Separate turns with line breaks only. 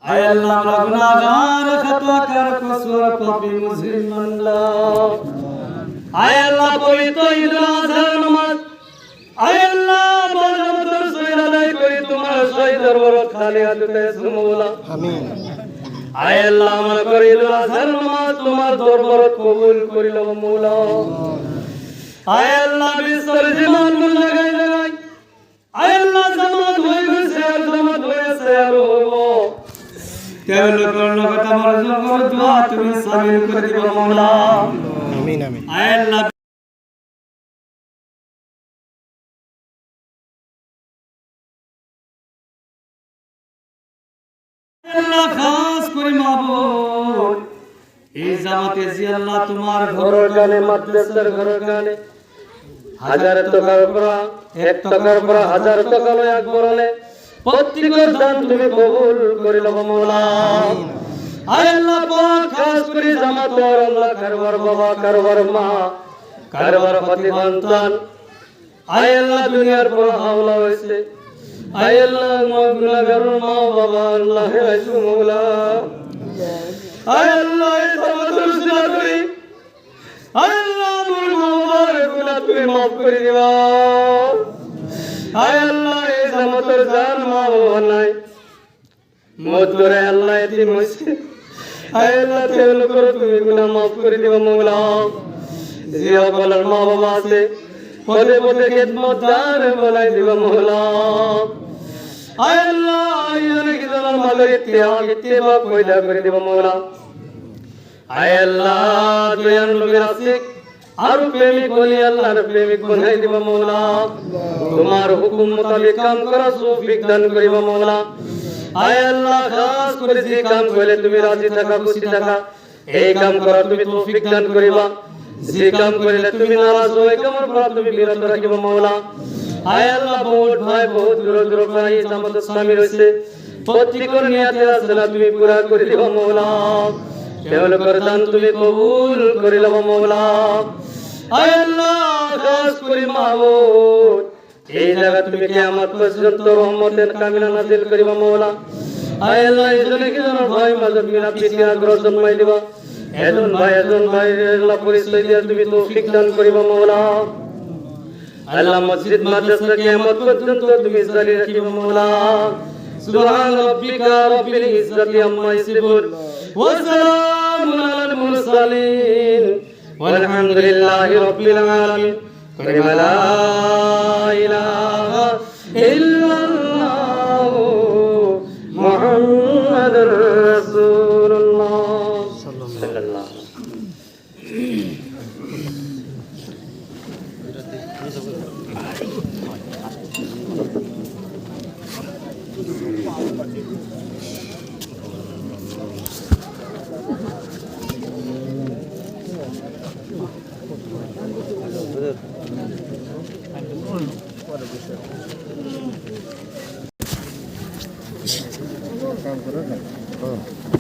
আয় আল্লাহ আমরা গুনাহগার খাতাকার কসুর পাপী মুজরিম আল্লাহ আয় আল্লাহ পবিত্র ঈদুল আজহার নামাজ আয় আল্লাহ বরকতের সহিত আদায় করি তোমার সহিত দরবারত খালি হাতে সুমৌলা
আমিন।
আয় আল্লাহ আমরা করি ঈদুল আজহার নামাজ তোমার দরবারত কবুল করিল মৌলা আয় আল্লাহ বিস্তর জীবন লাগাই লাগাই আয় আল্লাহ জামাত হয়ে গেছে আর জামাত হয়েছে আর হইব কেবল করুন কথা মরজ করে দোয়া তুমি সামিল করে দিবা মৌলা
আমিন আমিন।
আয় আল্লাহ আল্লাহ খাস করে মাবুদ এই জামাতে জি আল্লাহ তোমার ঘরের গানে মাদ্রাসার ঘরের গানে হাজার টাকার পর এক টাকার পর হাজার টাকা লয় এক বরলে প্রত্যেকের দান তুমি কবুল করে লও মাওলা আয় আল্লাহ পাক খাস করে জামাতের আল্লাহ কারবার বাবা কারবার মা কারবার পতি সন্তান আয় আল্লাহ দুনিয়ার পর হাওলা হইছে আয় আল্লাহ গুনাহগার মা বাবা আল্লাহ আইসু মাওলা আয় আল্লাহ এই জামাতের সিলা করি আয় আল্লাহ মোর মা বাবার গুনাহ তুমি maaf করে দিবা আয় আল্লাহ এই জামাতের জান মা বাবা নাই মত করে আল্লাহ এতিম হইছে আয় আল্লাহ তেল করে তুমি গুনাহ maaf করে দিবা মাওলা জিয়া বলার মা বাবা আছে পদে পদে খেদমত দার বলাই দিবা মাওলা আয় আল্লাহ আইনে কি জানার মালের ইত্তেবা পয়দা করে দিবা মাওলা আয় আল্লাহ দয়াল নবীর আশিক আর প্রেমিক বলি আল্লাহর প্রেমিক বানাই দিবা মাওলা তোমার হুকুম মোতাবেক কাম করা তৌফিক দান করিবা মাওলা আয় আল্লাহ খাস করে যে কাম করলে তুমি রাজি থাকা খুশি থাকা এই কাম করা তুমি তৌফিক দান করিবা যে কাম করলে তুমি নারাজ হয়ে কামর করা তুমি বিরত রাখিবা মাওলা আয় আল্লাহ বহুত ভাই বহুত দূর দূর ভাই জামাত শামিল হইছে প্রত্যেকের নিয়তের আসলা তুমি পুরা করে দিবা মাওলা কেবল করদান তুমি কবুল করে লও মাওলা আয় আল্লাহ খাস করে মাবুদ এই জায়গা তুমি কিয়ামত পর্যন্ত রহমতের কামিলা নাযিল করিবা মাওলা আয় আল্লাহ ইজনে কি জানো ভাই মাঝে মিলা পিটি আগ্রহ জন্মাই দিবা এজন ভাই আল্লাহ পরিচয় দিয়া তুমি তৌফিক দান করিবা মাওলা আল্লাহ মসজিদ মাদ্রাসা কিয়ামত পর্যন্ত তুমি জারি রাখিবা মাওলা সুবহান রাব্বিকা রাব্বিল ইজ্জাতি আম্মা ইয়াসিফুন ওয়া সালামুন আলাল মুরসালিন ওয়ালহামদুলিল্লাহি রাব্বিল আলামিন কালিমা লা ইলাহা ইল্লাল্লাহ মুহাম্মাদুর রাসূলুল্লাহ সাল্লাল্লাহু
কাম করো না।